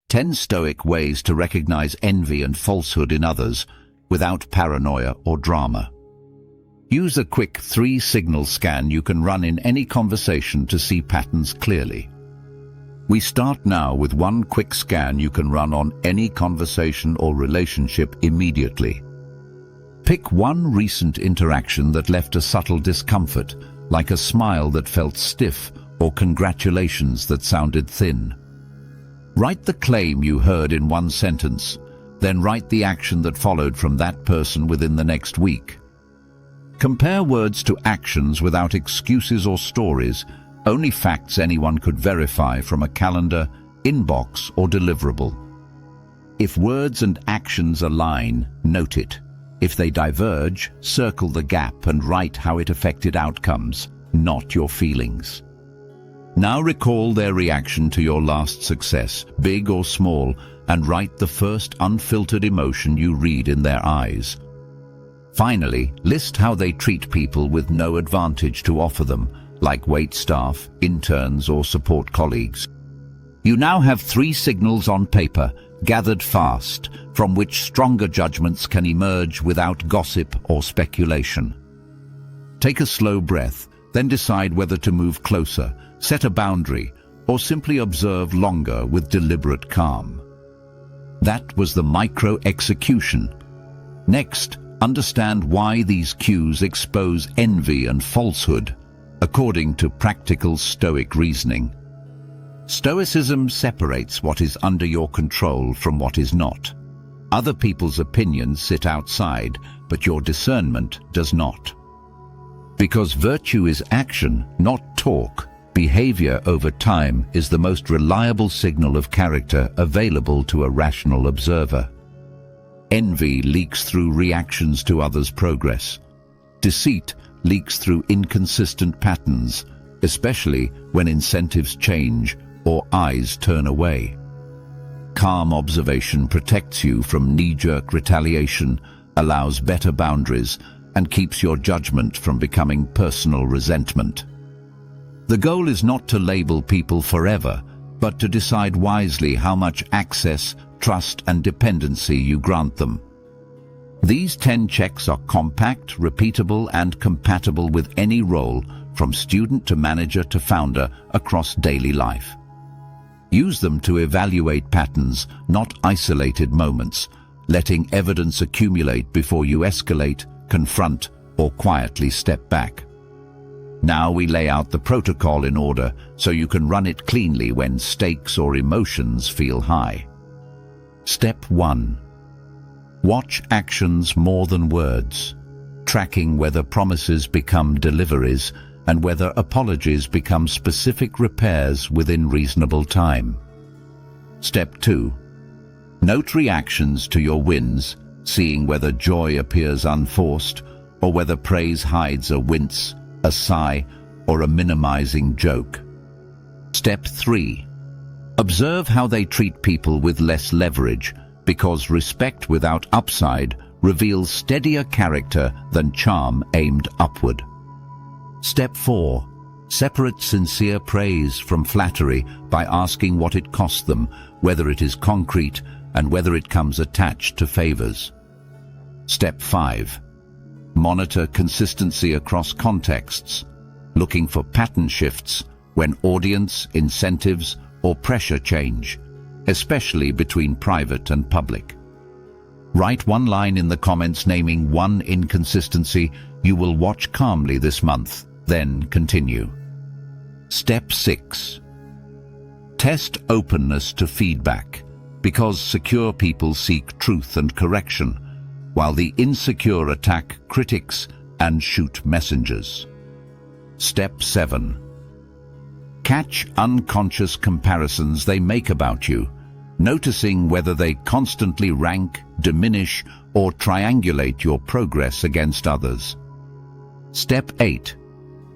10 Stoic ways to recognize envy and falsehood in others without paranoia or drama. Use a quick 3-signal scan you can run in any conversation to see patterns clearly. We start now with one quick scan you can run on any conversation or relationship immediately. Pick one recent interaction that left a subtle discomfort, like a smile that felt stiff or congratulations that sounded thin. Write the claim you heard in one sentence, then write the action that followed from that person within the next week. Compare words to actions without excuses or stories, only facts anyone could verify from a calendar, inbox, or deliverable. If words and actions align, note it. If they diverge, circle the gap and write how it affected outcomes, not your feelings. Now recall their reaction to your last success, big or small, and write the first unfiltered emotion you read in their eyes. Finally, list how they treat people with no advantage to offer them, like wait staff, interns, or support colleagues. You now have 3 signals on paper, gathered fast, from which stronger judgments can emerge without gossip or speculation. Take a slow breath, then decide whether to move closer, set a boundary, or simply observe longer with deliberate calm. That was the micro-execution. Next, understand why these cues expose envy and falsehood, according to practical Stoic reasoning. Stoicism separates what is under your control from what is not. Other people's opinions sit outside, but your discernment does not. Because virtue is action, not talk, behavior over time is the most reliable signal of character available to a rational observer. Envy leaks through reactions to others' progress. Deceit leaks through inconsistent patterns, especially when incentives change or eyes turn away. Calm observation protects you from knee-jerk retaliation, allows better boundaries, and keeps your judgment from becoming personal resentment. The goal is not to label people forever, but to decide wisely how much access, trust, and dependency you grant them. These 10 checks are compact, repeatable, and compatible with any role, from student to manager to founder, across daily life. Use them to evaluate patterns, not isolated moments, letting evidence accumulate before you escalate, confront, or quietly step back. Now we lay out the protocol in order so you can run it cleanly when stakes or emotions feel high. Step 1. Watch actions more than words, tracking whether promises become deliveries and whether apologies become specific repairs within reasonable time. Step 2. Note reactions to your wins, seeing whether joy appears unforced or whether praise hides a wince, a sigh, or a minimizing joke. Step 3. Observe how they treat people with less leverage, because respect without upside reveals steadier character than charm aimed upward. Step 4. Separate sincere praise from flattery by asking what it cost them, whether it is concrete, and whether it comes attached to favors. Step 5. Monitor consistency across contexts, looking for pattern shifts when audience, incentives, or pressure change, especially between private and public. Write one line in the comments naming one inconsistency you will watch calmly this month, then continue. Step 6. Test openness to feedback, because secure people seek truth and correction, while the insecure attack critics and shoot messengers. Step 7. Catch unconscious comparisons they make about you, noticing whether they constantly rank, diminish, or triangulate your progress against others. Step 8.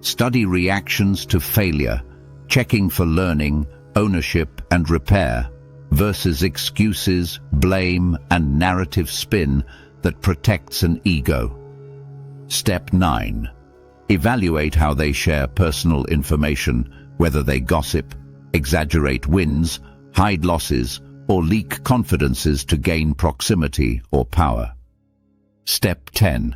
Study reactions to failure, checking for learning, ownership, and repair, versus excuses, blame, and narrative spin that protects an ego. Step 9. Evaluate how they share personal information, whether they gossip, exaggerate wins, hide losses, or leak confidences to gain proximity or power. Step 10.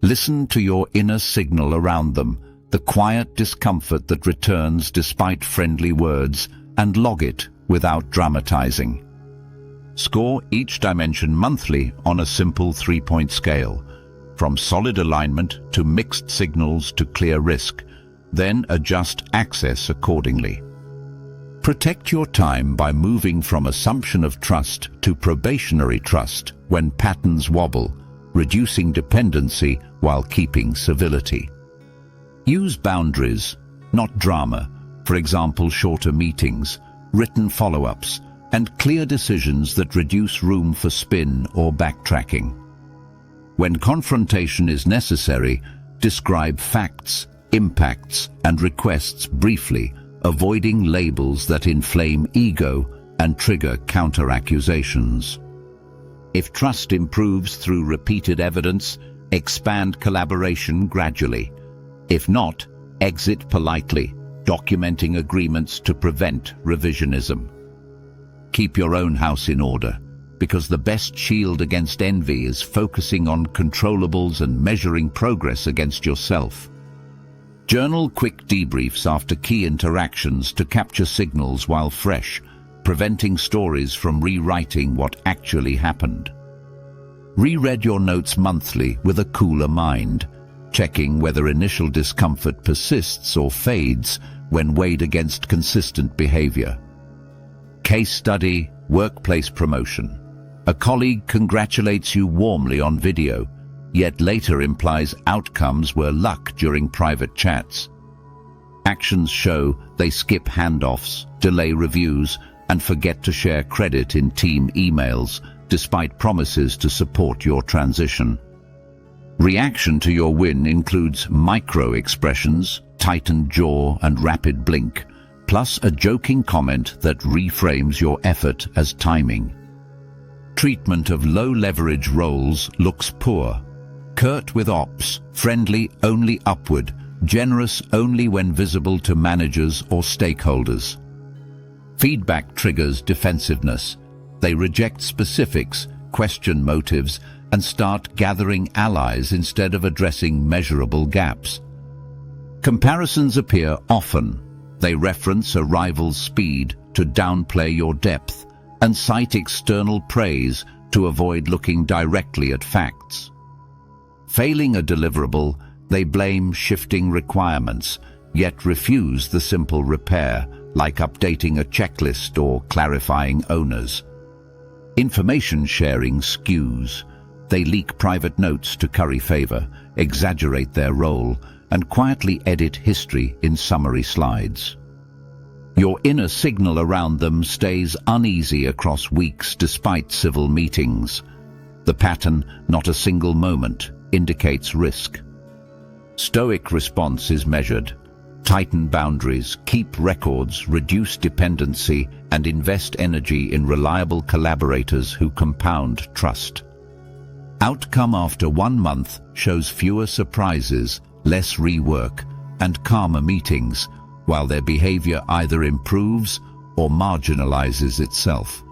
Listen to your inner signal around them, the quiet discomfort that returns despite friendly words, and log it without dramatizing. Score each dimension monthly on a simple 3-point scale, from solid alignment to mixed signals to clear risk, then adjust access accordingly. Protect your time by moving from assumption of trust to probationary trust when patterns wobble, reducing dependency while keeping civility. Use boundaries, not drama, for example shorter meetings, written follow-ups, and clear decisions that reduce room for spin or backtracking. When confrontation is necessary, describe facts, impacts, and requests briefly, avoiding labels that inflame ego and trigger counter-accusations. If trust improves through repeated evidence, expand collaboration gradually. If not, exit politely, documenting agreements to prevent revisionism. Keep your own house in order, because the best shield against envy is focusing on controllables and measuring progress against yourself. Journal quick debriefs after key interactions to capture signals while fresh, preventing stories from rewriting what actually happened. Reread your notes monthly with a cooler mind, checking whether initial discomfort persists or fades when weighed against consistent behavior. Case study, workplace promotion. A colleague congratulates you warmly on video, yet later implies outcomes were luck during private chats. Actions show they skip handoffs, delay reviews, and forget to share credit in team emails, despite promises to support your transition. Reaction to your win includes micro-expressions, tightened jaw and rapid blink, plus a joking comment that reframes your effort as timing. Treatment of low-leverage roles looks poor. Curt with ops, friendly only upward, generous only when visible to managers or stakeholders. Feedback triggers defensiveness. They reject specifics, question motives, and start gathering allies instead of addressing measurable gaps. Comparisons appear often. They reference a rival's speed to downplay your depth and cite external praise to avoid looking directly at facts. Failing a deliverable, they blame shifting requirements, yet refuse the simple repair, like updating a checklist or clarifying owners. Information sharing skews. They leak private notes to curry favor, exaggerate their role, and quietly edit history in summary slides. Your inner signal around them stays uneasy across weeks despite civil meetings. The pattern, not a single moment, indicates risk. Stoic response is measured. Tighten boundaries, keep records, reduce dependency, and invest energy in reliable collaborators who compound trust. Outcome after 1 month shows fewer surprises, less rework, and calmer meetings, while their behavior either improves or marginalizes itself.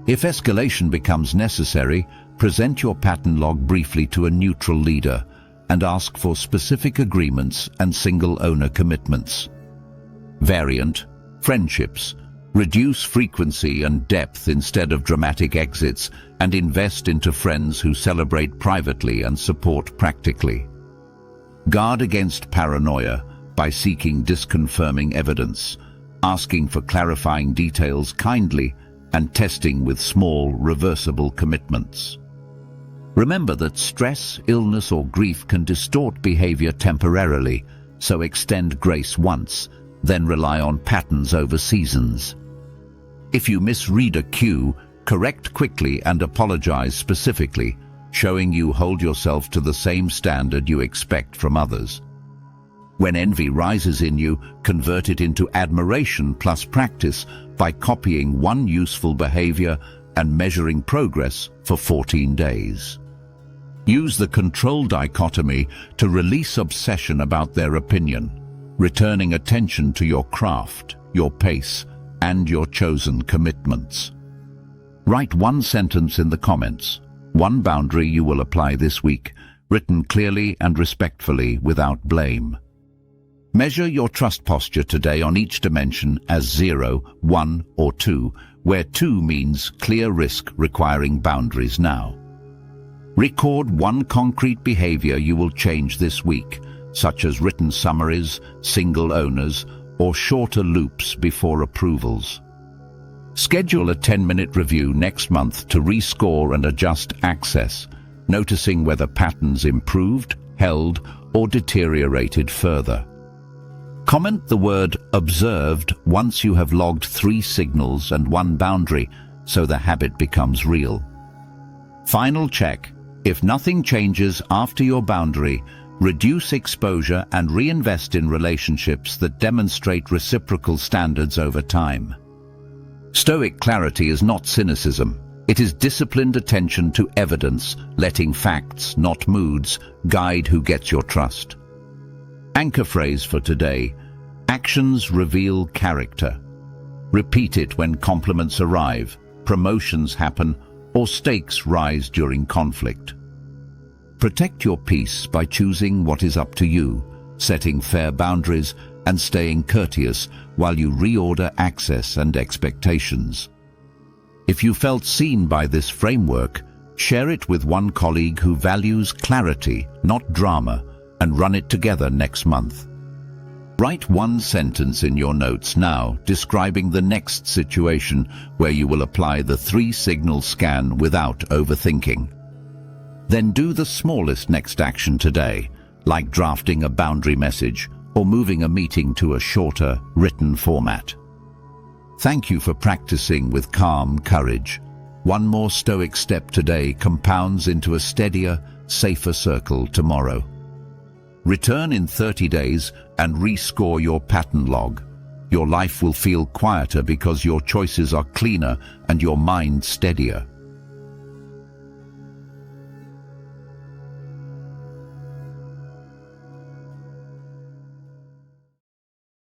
If escalation becomes necessary, present your pattern log briefly to a neutral leader and ask for specific agreements and single-owner commitments. Variant, friendships. Reduce frequency and depth instead of dramatic exits and invest into friends who celebrate privately and support practically. Guard against paranoia by seeking disconfirming evidence, asking for clarifying details kindly, and testing with small, reversible commitments. Remember that stress, illness, or grief can distort behavior temporarily, so extend grace once, then rely on patterns over seasons. If you misread a cue, correct quickly and apologize specifically, showing you hold yourself to the same standard you expect from others. When envy rises in you, convert it into admiration plus practice by copying one useful behavior and measuring progress for 14 days. Use the control dichotomy to release obsession about their opinion, returning attention to your craft, your pace, and your chosen commitments. Write one sentence in the comments, one boundary you will apply this week, written clearly and respectfully without blame. Measure your trust posture today on each dimension as 0, 1, or 2, where 2 means clear risk requiring boundaries now. Record one concrete behavior you will change this week, such as written summaries, single owners, or shorter loops before approvals. Schedule a 10-minute review next month to rescore and adjust access, noticing whether patterns improved, held, or deteriorated further. Comment the word observed once you have logged 3 signals and 1 boundary so the habit becomes real. Final check. If nothing changes after your boundary, reduce exposure and reinvest in relationships that demonstrate reciprocal standards over time. Stoic clarity is not cynicism. It is disciplined attention to evidence, letting facts, not moods, guide who gets your trust. Anchor phrase for today: actions reveal character. Repeat it when compliments arrive, promotions happen, or stakes rise during conflict. Protect your peace by choosing what is up to you, setting fair boundaries, and staying courteous while you reorder access and expectations. If you felt seen by this framework, share it with one colleague who values clarity, not drama, and run it together next month. Write one sentence in your notes now describing the next situation where you will apply the 3-signal scan without overthinking. Then do the smallest next action today, like drafting a boundary message or moving a meeting to a shorter, written format. Thank you for practicing with calm courage. One more Stoic step today compounds into a steadier, safer circle tomorrow. Return in 30 days and rescore your pattern log. Your life will feel quieter because your choices are cleaner and your mind steadier.